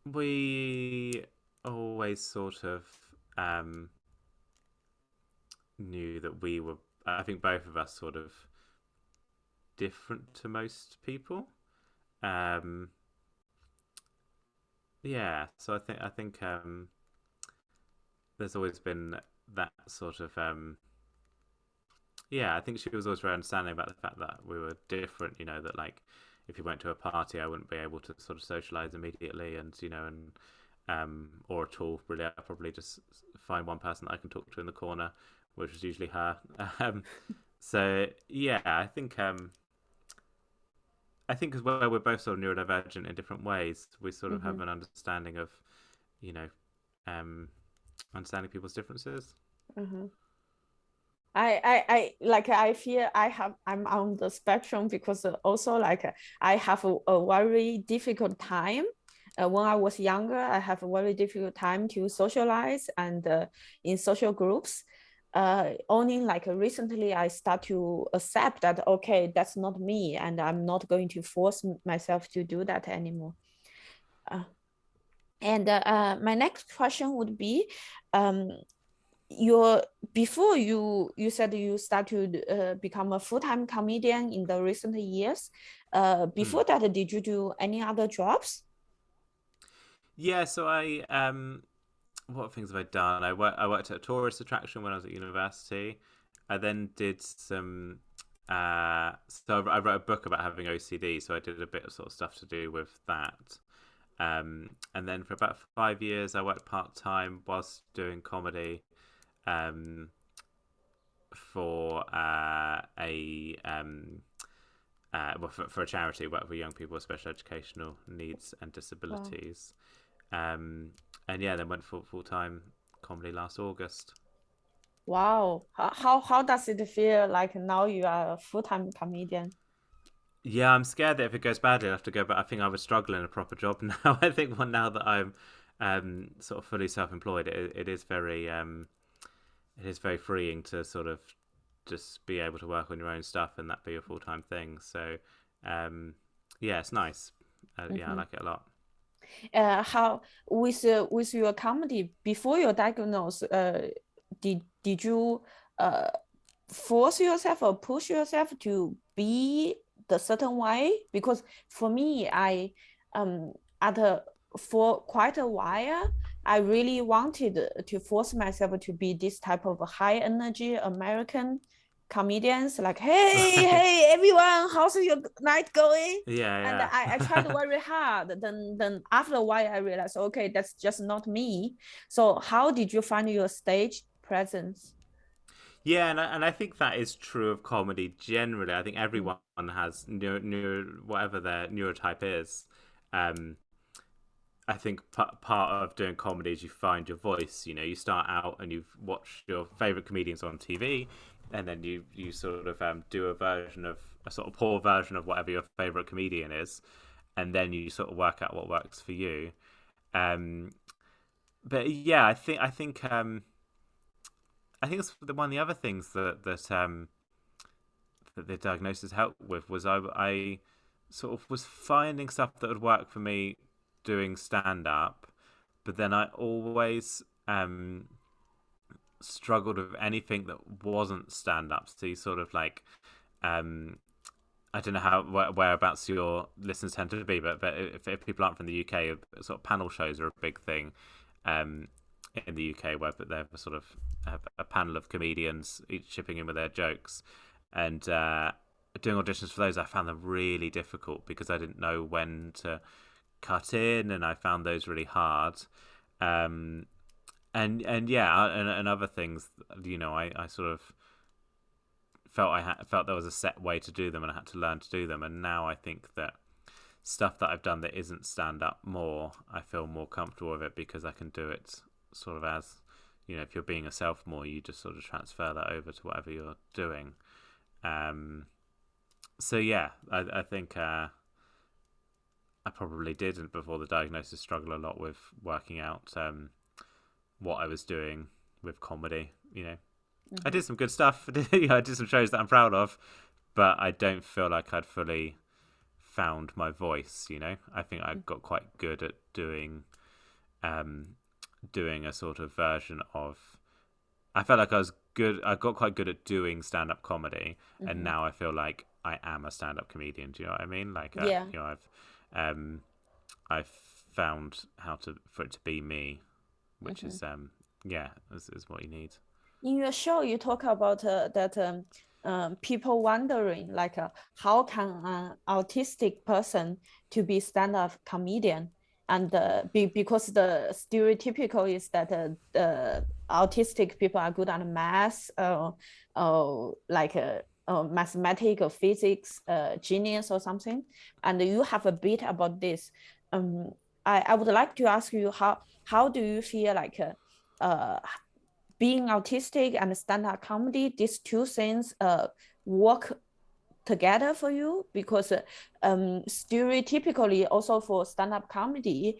we always sort of um, knew that we were. I think both of us sort of different to most people. Um, yeah, so I think there's always been that sort of yeah. I think she was always very understanding about the fact that we were different. That like if you went to a party, I wouldn't be able to sort of socialize immediately, and or at all really. I probably just find one person that I can talk to in the corner, which is usually her. Um, so yeah, I think as well we're both sort of neurodivergent in different ways. We sort of Mm-hmm. have an understanding of, you know, um, understanding people's differences. Mm-hmm. I like I feel I'm on the spectrum because also like I have a very difficult time. When I was younger, I have a very difficult time to socialize and in social groups. Only like recently I start to accept that okay, that's not me, and I'm not going to force myself to do that anymore. Uh, and my next question would be, um, your before you said you start to become a full-time comedian in the recent years. Mm. Before that, did you do any other jobs? Yeah, so what things have I done? I worked at a tourist attraction when I was at university. I then did some. So I wrote a book about having OCD, so I did a bit of sort of stuff to do with that. And then for about 5 years, I worked part time whilst doing comedy. Um, for for a charity work for young people with special educational needs and Wow. disabilities. Um, and yeah, then went full time comedy last August. Wow. How does it feel like now you are a full-time comedian? Yeah, I'm scared that if it goes badly, I'll have to go back. I think I would struggle in a proper job now. I think now that I'm sort of fully self-employed, it is very freeing to sort of just be able to work on your own stuff and that be a full time thing. So, um, yeah, it's nice. Yeah, I Mm-hmm. like it a lot. How with your comedy before your diagnosis, did you uh force yourself or push yourself to be the certain way? Because for me, I um at a for quite a while, I really wanted to force myself to be this type of high energy American comedians, like, hey, Right. hey, everyone, how's your night going? And Yeah, I tried yeah. very hard. Then after a while, I realized, okay, that's just not me. So how did you find your stage presence? Yeah, and I think that is true of comedy generally. I think Mm, everyone has whatever their neurotype is. Um, I think part of doing comedy is you find your voice. You know, you start out and you've watched your favorite comedians on TV, and then you sort of do a sort of poor version of whatever your favorite comedian is, and then you sort of work out what works for you. Um, but yeah, I think it's one of the other things that the diagnosis helped with was I sort of was finding stuff that would work for me doing stand up, but then I always struggled with anything that wasn't stand up. So you sort of like um, I don't know whereabouts your listeners tend to be, but if people aren't from the UK, sort of panel shows are a big thing um, in the UK, where they have a panel of comedians each chipping in with their jokes, and doing auditions for those, I found them really difficult because I didn't know when to cut in, and I found those really hard. Um, and yeah, and other things, you know, I sort of felt there was a set way to do them, and I had to learn to do them. And now I think that stuff that I've done that isn't stand up more, I feel more comfortable with it because I can do it sort of as, you know, if you're being a sophomore, you just sort of transfer that over to whatever you're doing. Um, so yeah, I think I probably did before the diagnosis struggle a lot with working out what I was doing with comedy. You know, I mm-hmm, did some good stuff. I did some shows that I'm proud of, but I don't feel like I'd fully found my voice. You know, I think I got quite good at um, doing a sort of version of. I felt like I was good. I got quite good at doing stand-up comedy, and mm-hmm. now I feel like I am a stand-up comedian. Do you know what I mean? Like, Yeah. you know, um, I've found how to for it to be me, which Mm-hmm. is yeah, is what you need. In your show, you talk about that people wondering, like, how can an autistic person to be stand-up comedian? And because the stereotypical is that the autistic people are good at math, like mathematical physics, genius or something. And you have a bit about this. Um, I would like to ask you, how do you feel like being autistic and stand-up comedy, these two things work together for you? Because stereotypically also for stand-up comedy,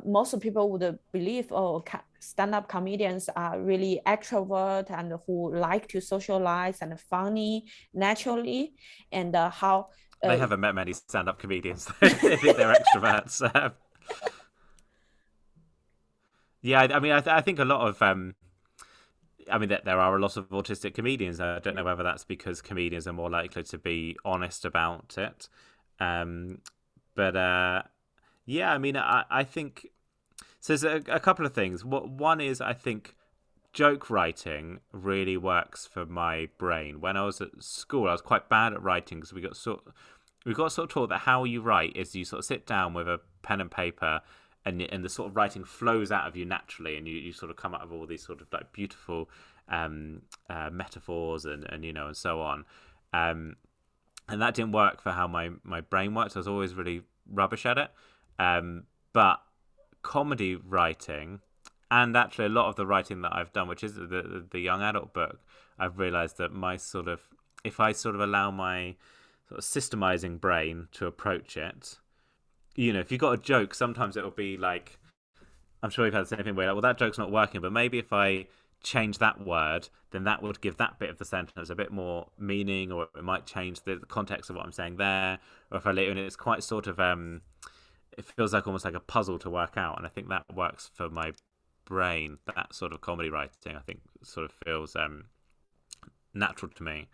most people would believe, oh, stand-up comedians are really extrovert and who like to socialize and funny naturally. And how They haven't met many stand-up comedians. They think they're extroverts. Yeah, I mean, I think a lot of I mean, there are a lot of autistic comedians. I don't know whether that's because comedians are more likely to be honest about it. Um, but yeah, I mean, I think so. There's a couple of things. One is I think joke writing really works for my brain. When I was at school, I was quite bad at writing because we got sort of taught that how you write is you sort of sit down with a pen and paper, and the sort of writing flows out of you naturally, and you sort of come out of all these sort of like beautiful metaphors and you know and so on. Um, and that didn't work for how my brain works. I was always really rubbish at it. But comedy writing, and actually a lot of the writing that I've done, which is the young adult book, I've realised that my sort of if I sort of allow my sort of systemizing brain to approach it, you know, if you've got a joke, sometimes it'll be like, I'm sure you've had the same thing where, like, well, that joke's not working, but maybe if I change that word, then that would give that bit of the sentence a bit more meaning, or it might change the context of what I'm saying there. Or if I later, and it's quite sort of, it feels like almost like a puzzle to work out, and I think that works for my brain. That sort of comedy writing, I think, sort of feels natural to me,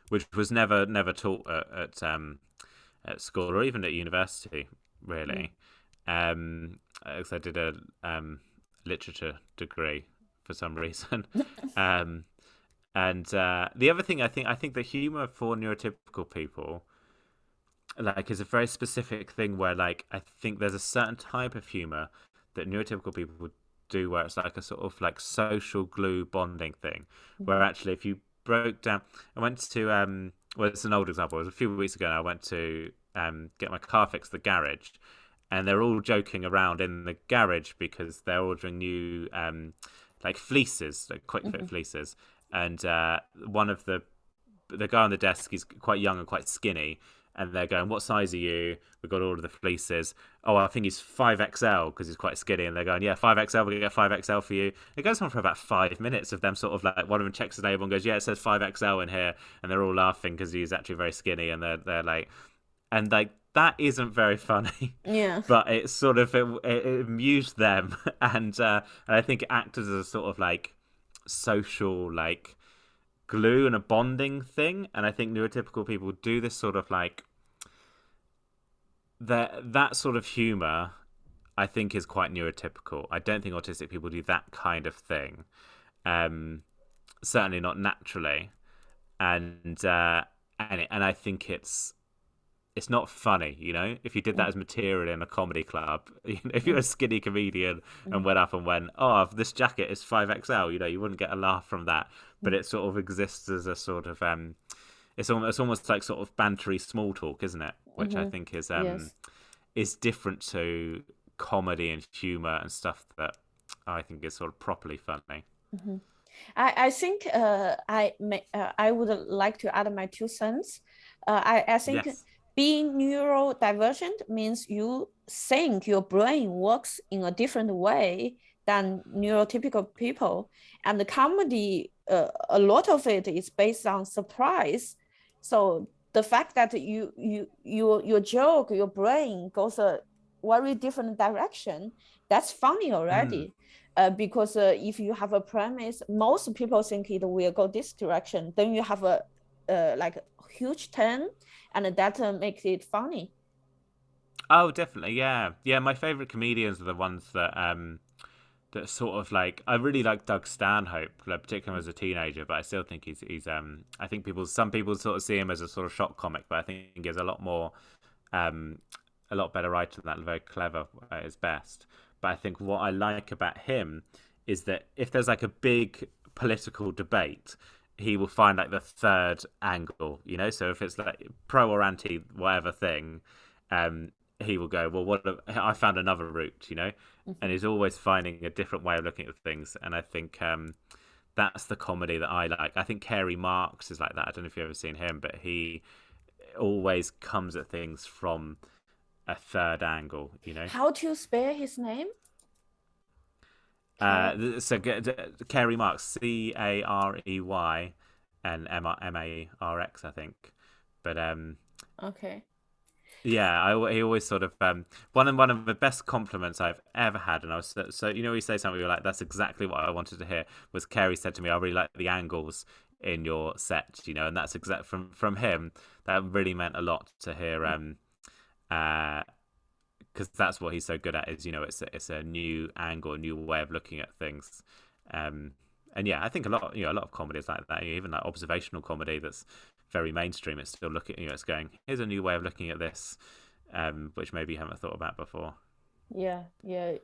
which was never taught at school or even at university, Mm, really. 'cause I did a literature degree for some reason. um, and the other thing I think the humor for neurotypical people like is a very specific thing where like I think there's a certain type of humor that neurotypical people would do where it's like a sort of like social glue bonding thing where actually if you broke down I went to well it's an old example, it was a few weeks ago and I went to get my car fixed at the garage and they're all joking around in the garage because they're ordering new like fleeces, like quick fit fleeces, and one of the guy on the desk, he's quite young and quite skinny, and they're going, "What size are you?" We've got all of the fleeces. Oh, I think he's 5XL because he's quite skinny, and they're going, "Yeah, 5XL. We're gonna get 5XL for you." It goes on for about 5 minutes of them sort of like one of them checks his label and goes, "Yeah, it says 5XL in here," and they're all laughing because he's actually very skinny, and they're like, and like that isn't very funny. Yeah. But it sort of it amused them, and I think it acted as a sort of like social like glue and a bonding thing. And I think neurotypical people do this sort of like that sort of humor I think is quite neurotypical. I don't think autistic people do that kind of thing, certainly not naturally. And I think it's not funny, you know. If you did that as material in a comedy club, you know, if you're a skinny comedian and went up and went, "Oh, this jacket is 5XL," you know, you wouldn't get a laugh from that. But it sort of exists as a sort of it's almost like sort of bantery small talk, isn't it? Which I think is different to comedy and humor and stuff that I think is sort of properly funny. I think I would like to add my 2 cents. I think Yes. being neurodivergent means you think your brain works in a different way than neurotypical people. And the comedy, a lot of it is based on surprise. So the fact that your joke, your brain goes a very different direction, that's funny already. Because if you have a premise, most people think it will go this direction. Then you have a like a huge turn, and that makes it funny. Oh, definitely, yeah, yeah. My favorite comedians are the ones that sort of like I really like Doug Stanhope, like, particularly as a teenager. But I still think he's I think some people sort of see him as a sort of shock comic, but I think he's a lot more a lot better writer than that, very clever at his best. But I think what I like about him is that if there's like a big political debate, he will find like the third angle, you know. So if it's like pro or anti whatever thing, he will go, well, I found another route, you know. And he's always finding a different way of looking at things. And I think that's the comedy that I like. I think Carey Marks is like that. I don't know if you've ever seen him, but he always comes at things from a third angle, you know. How to spell his name? So Carey Marks, Carey and Marx, I think. But Okay. yeah, he always sort of one of the best compliments I've ever had, and I was so you know, you say something, you're like, that's exactly what I wanted to hear. Was Carey said to me, I really like the angles in your set, you know, and that's exact from him. That really meant a lot to hear, because that's what he's so good at. Is, you know, it's a new angle, a new way of looking at things. And yeah, I think a lot of comedy is like that. Even like observational comedy that's very mainstream, it's still looking, you know, it's going, here's a new way of looking at this, which maybe you haven't thought about before. Yeah,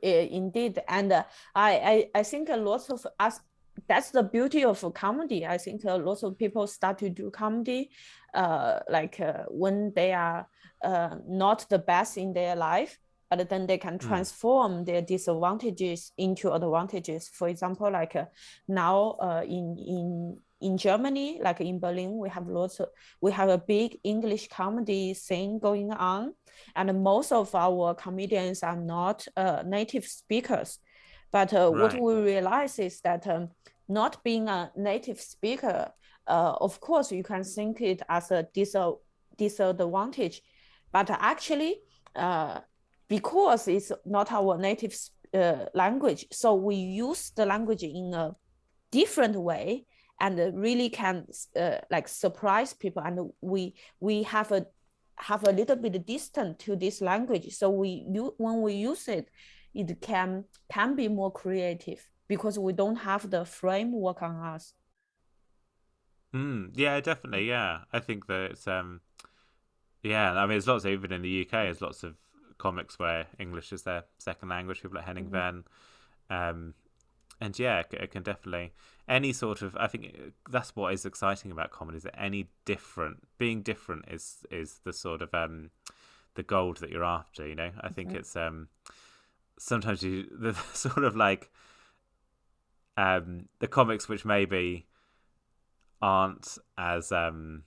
indeed. And I think a lot of us, that's the beauty of comedy. I think a lot of people start to do comedy when they are not the best in their life, but then they can transform their disadvantages into advantages. For example, like now in Germany, like in Berlin, we have a big English comedy scene going on, and most of our comedians are not native speakers. But what we realize is that not being a native speaker, of course, you can think it as a disadvantage, but actually, because it's not our native language, so we use the language in a different way and really can like surprise people, and we have a little bit distant to this language. So when we use it, it can be more creative because we don't have the framework on us. Yeah, definitely. Yeah, I think that it's yeah. I mean, there's lots even in the UK. There's lots of comics where English is their second language. People like Henning Mm-hmm. Ven, um, and yeah, it can definitely any sort of. I think that's what is exciting about comedy is that being different is the sort of the gold that you're after. You know, I think Mm-hmm. it's sometimes the sort of like the comics which maybe aren't as I'm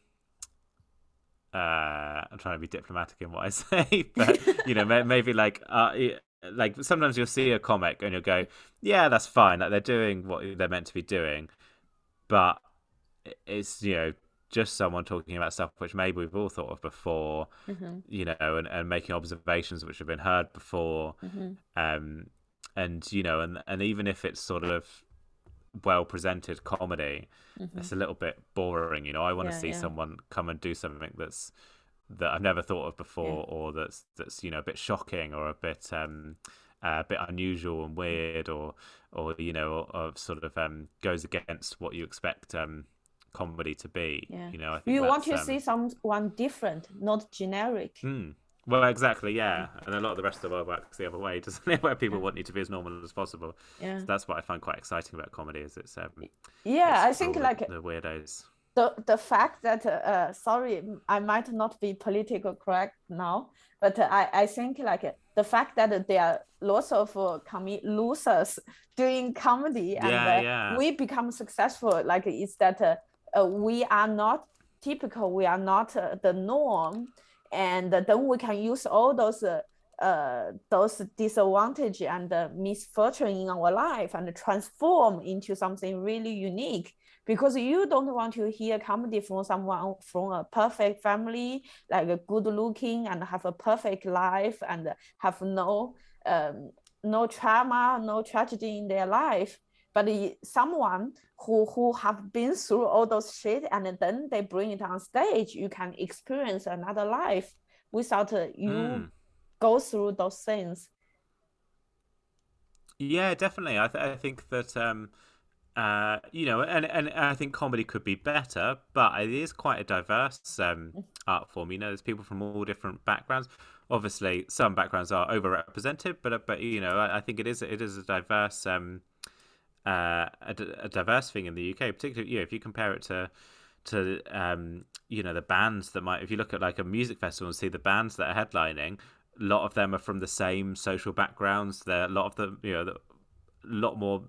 trying to be diplomatic in what I say, but you know, maybe like sometimes you'll see a comic and you'll go, yeah, that's fine, like they're doing what they're meant to be doing, but it's just someone talking about stuff which maybe we've all thought of before, Mm-hmm. and making observations which have been heard before, Mm-hmm. um, and and even if it's sort of well presented comedy, Mm-hmm. it's a little bit boring. I want to Yeah, see yeah, someone come and do something that I've never thought of yeah. before, or that's a bit shocking or a bit unusual and weird, or sort of goes against what you expect comedy to be. Yeah. I think You want that's to see someone different, not generic. well, exactly, Yeah. yeah. And a lot of the rest of the world works the other way, doesn't it? Where people Yeah. want you to be as normal as possible. Yeah. So that's what I find quite exciting about comedy is Yeah, it's I for think all like the weirdos. the fact that sorry, I might not be political correct now, but I think like the fact that there are lots of losers doing comedy and Yeah, yeah. we become successful, like is that we are not typical, we are not the norm, and then we can use all those disadvantage and misfortune in our life and transform into something really unique, because you don't want to hear comedy from someone from a perfect family, like a good looking and have a perfect life and have no trauma, no tragedy in their life. But someone who have been through all those shit and then they bring it on stage, you can experience another life without you Mm. go through those things. Yeah, definitely. I think that and I think comedy could be better, but it is quite a diverse art form. There's people from all different backgrounds. Obviously, some backgrounds are overrepresented, but I think it is a diverse a diverse thing in the UK, particularly if you compare it to the bands that might, if you look at like a music festival and see the bands that are headlining, a lot of them are from the same social backgrounds. There, a lot of them, a lot more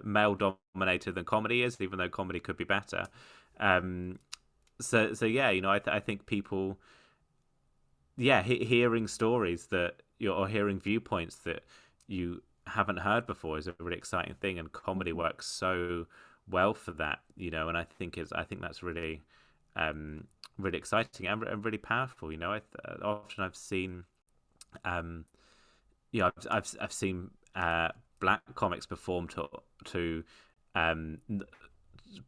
male dominated than comedy is, even though comedy could be better. Um, so yeah, I think people, yeah, hearing stories that or hearing viewpoints that you haven't heard before is a really exciting thing, and comedy Mhm. works so well for that. And I think that's really really exciting and really powerful. Often I've seen um, I've seen black comics perform to um,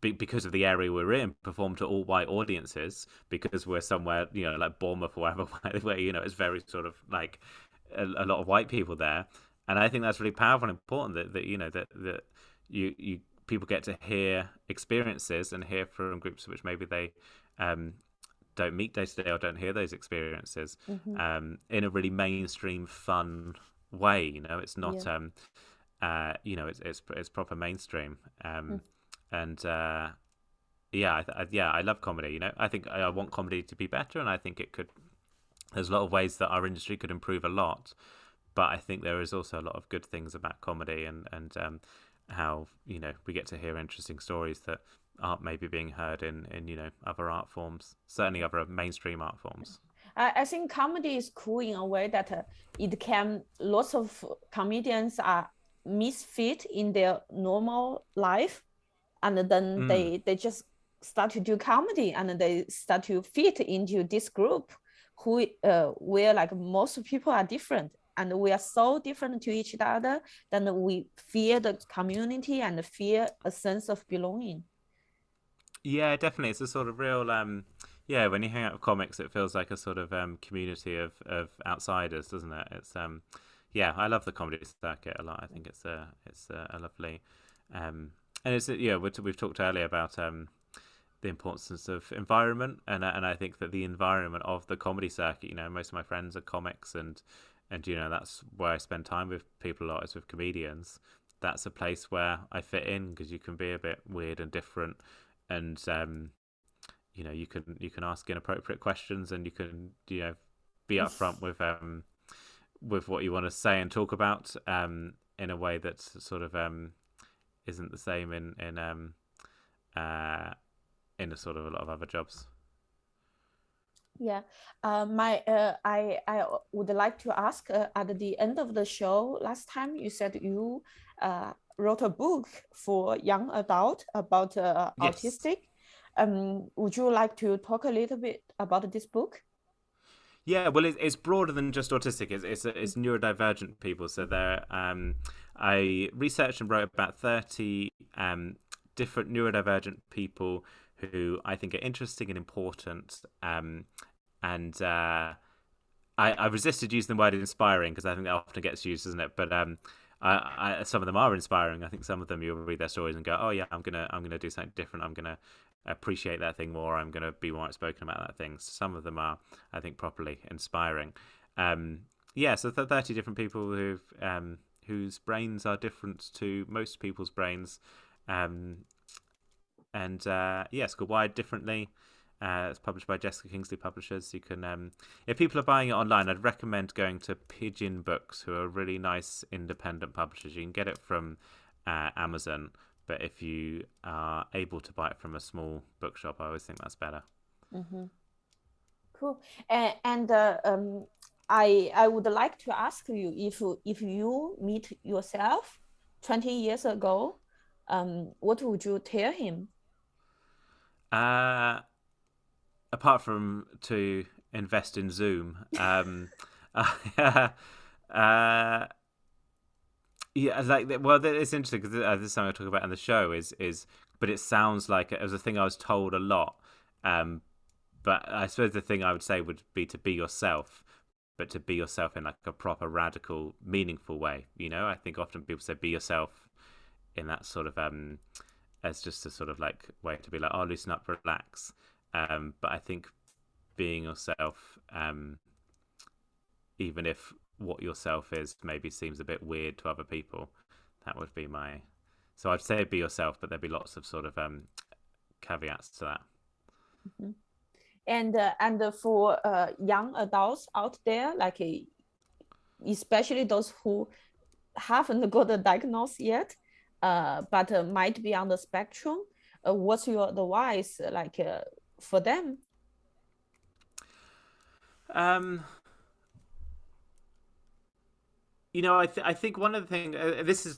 because of the area we're in, perform to all white audiences because we're somewhere like Bournemouth or wherever where it's very sort of like a lot of white people there, and I think that's really powerful and important that you people get to hear experiences and hear from groups which maybe they um, don't meet day to day or don't hear those experiences Mhm. in a really mainstream fun way. It's not Yeah. it's proper mainstream, Mm. and yeah, I love comedy. I think I want comedy to be better, and I think it could. There's a lot of ways that our industry could improve a lot, but I think there is also a lot of good things about comedy, and how we get to hear interesting stories that aren't maybe being heard in other art forms, certainly other mainstream art forms. I think comedy is cool in a way that it can, lots of comedians are misfit in their normal life, and then Mm. they just start to do comedy and they start to fit into this group who where like most people are different and we are so different to each other, then we fear the community and fear a sense of belonging. Yeah, definitely. It's a sort of real yeah, when you hang out with comics it feels like a sort of community of outsiders, doesn't it? It's yeah, I love the comedy circuit a lot. I think it's a lovely, and it's we've talked earlier about the importance of environment, and I think that the environment of the comedy circuit, most of my friends are comics, and that's where I spend time with people a lot, is with comedians. That's a place where I fit in because you can be a bit weird and different, and you can ask inappropriate questions, and you can be upfront with what you want to say and talk about in a way that sort of isn't the same in a sort of a lot of other jobs. Yeah, I would like to ask at the end of the show. Last time you said you wrote a book for young adult about Yes. autistic. Would you like to talk a little bit about this book? Yeah, well, it's broader than just autistic. It's neurodivergent people. So I researched and wrote about 30 different neurodivergent people who I think are interesting and important. And I resisted using the word inspiring because I think that often gets used, doesn't it? But some of them are inspiring. I think some of them you'll read their stories and go, oh yeah, I'm gonna do something different. I'm gonna appreciate that thing more. I'm gonna be more outspoken about that thing. So some of them are, I think, properly inspiring. Yeah, so 30 different people whose brains are different to most people's brains. And yeah, it's called Wired Differently. It's published by Jessica Kingsley Publishers. You can, if people are buying it online, I'd recommend going to Pigeon Books, who are really nice independent publishers. You can get it from Amazon, but if you are able to buy it from a small bookshop, I always think that's better. Mm-hmm. Cool. I would like to ask you, if you meet yourself 20 years ago, what would you tell him? Apart from to invest in Zoom, uh, yeah, like, well, it's interesting because this is something I talk about in the show. But it sounds like it was a thing I was told a lot. Um, but I suppose the thing I would say would be to be yourself, but to be yourself in like a proper, radical, meaningful way. I think often people say be yourself in that sort of as just a sort of like way to be like, oh, loosen up, relax. But I think being yourself, even if what yourself is maybe seems a bit weird to other people, that would be my. So I'd say be yourself, but there'd be lots of sort of caveats to that. Mm-hmm. And for young adults out there, like especially those who haven't got a diagnosis yet, but might be on the spectrum, what's your advice like for them? I think one of the things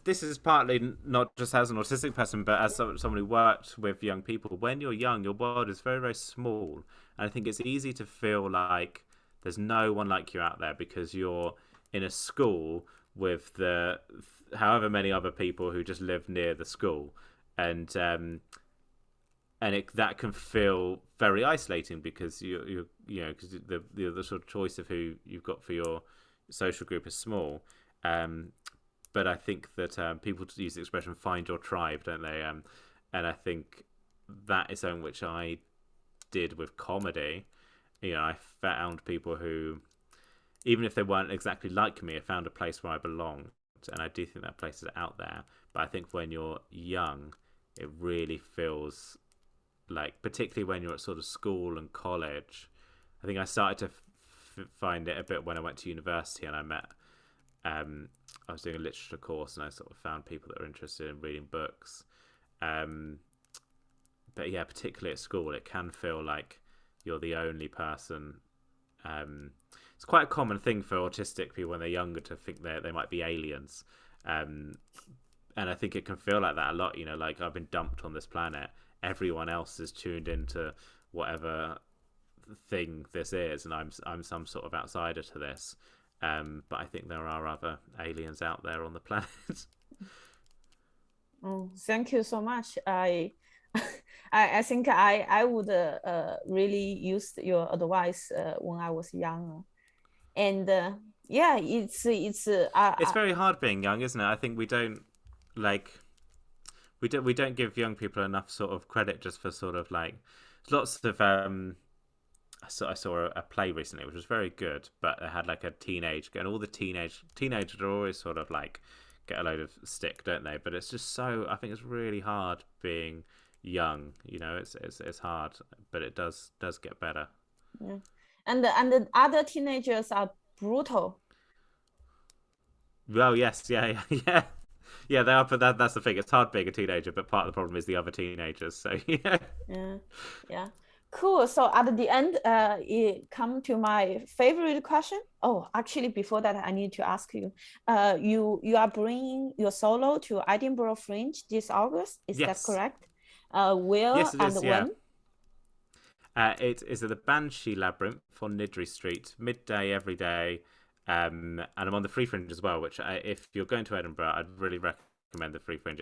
this is partly not just as an autistic person, but as someone who worked with young people. When you're young, your world is very, very small, and I think it's easy to feel like there's no one like you out there because you're in a school with the however many other people who just live near the school, and that can feel very isolating because because the sort of choice of who you've got for your social group is small. But I think that people use the expression "find your tribe," don't they? And I think that is something which I did with comedy. I found people who, even if they weren't exactly like me, I found a place where I belonged, and I do think that place is out there. But I think when you're young, it really feels like, particularly when you're at sort of school and college. I think I started to find it a bit when I went to university and I met. I was doing a literature course and I sort of found people that were interested in reading books. But yeah, particularly at school, it can feel like you're the only person. It's quite a common thing for autistic people when they're younger to think they might be aliens. And I think it can feel like that a lot. Like, I've been dumped on this planet. Everyone else is tuned into whatever thing this is, and I'm some sort of outsider to this. But I think there are other aliens out there on the planet. Oh, thank you so much. I think I would really use your advice when I was young, and yeah, It's very hard being young, isn't it? I think we don't like we don't give young people enough sort of credit just for sort of like lots of I saw a play recently which was very good, but it had like a teenage, and all the teenagers are always sort of like get a load of stick, don't they? But it's just so, I think it's really hard being young. You know, it's hard, but it does get better. yeah. And the other teenagers are brutal. Well, yes, yeah, yeah, yeah. Yeah, they are, but that's the thing. It's hard being a teenager, but part of the problem is the other teenagers. So yeah, Yeah, yeah. Cool. So at the end, it come to my favorite question. Oh, actually, before that, I need to ask you. You are bringing your solo to Edinburgh Fringe this August. Is that yes, correct? Where yes, it and is. Yeah, when? it is at the Banshee Labyrinth on Nidri Street, midday every day. And I'm on the Free Fringe as well, which if you're going to Edinburgh, I'd really recommend the Free Fringe.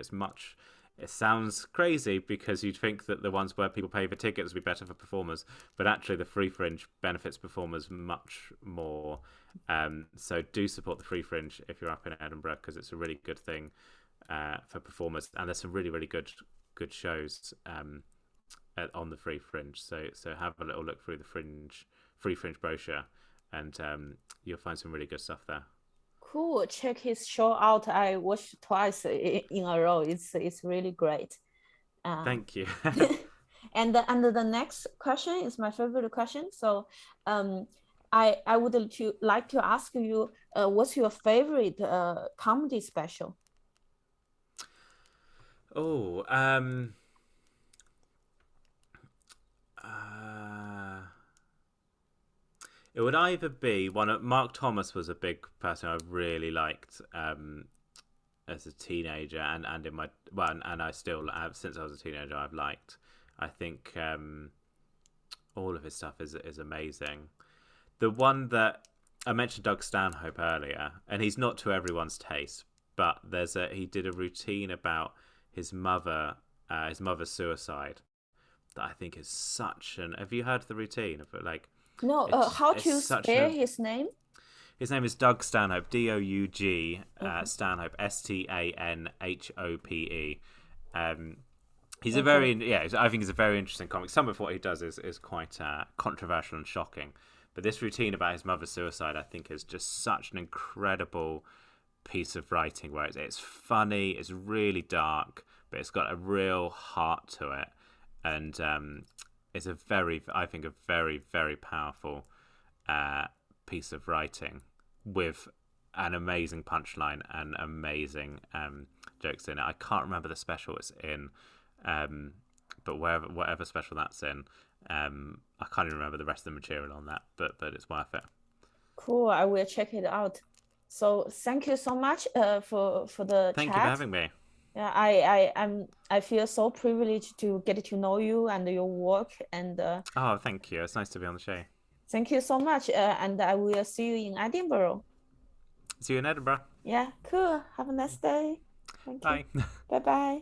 It sounds crazy because you'd think that the ones where people pay for tickets would be better for performers, but actually the Free Fringe benefits performers much more. So do support the Free Fringe if you're up in Edinburgh, because it's a really good thing for performers, and there's some really really good shows on the Free Fringe. So have a little look through the Free Fringe brochure, and you'll find some really good stuff there. Cool. Check his show out. I watched twice in a row. It's really great. Uh, Thank you. and the next question is my favorite question. So, um, I would like to ask you, what's your favorite comedy special? Oh, uh, it would either be one of Mark Thomas was a big person I really liked as a teenager, and in my and I still have since I was a teenager. I've liked. I think all of his stuff is amazing. The one that I mentioned, Doug Stanhope earlier, and he's not to everyone's taste, but he did a routine about his mother's suicide that I think is such an. Have you heard the routine of it? Like No, how it's to such spell an. his name? His name is Doug Stanhope, Doug Okay, Stanhope, Stanhope. Um, he's a okay. very I think he's a very interesting comic. Some of what he does is quite controversial and shocking, but this routine about his mother's suicide, I think, is just such an incredible piece of writing where it's funny, it's really dark, but it's got a real heart to it, and it's I think, a very, very powerful uh, piece of writing with an amazing punchline and amazing jokes in it. I can't remember the special it's in, um, but whatever special that's in, I can't even remember the rest of the material on that. But it's worth it. Cool. I will check it out. So thank you so much for the Thank you for chat. having me. Yeah, I feel so privileged to get to know you and your work, and Oh, thank you. It's nice to be on the show. thank you so much. And I will see you in Edinburgh. See you in Edinburgh. Yeah, cool. Have a nice day. Thank you. Bye. Bye bye.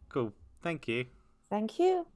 Cool. Thank you. Thank you.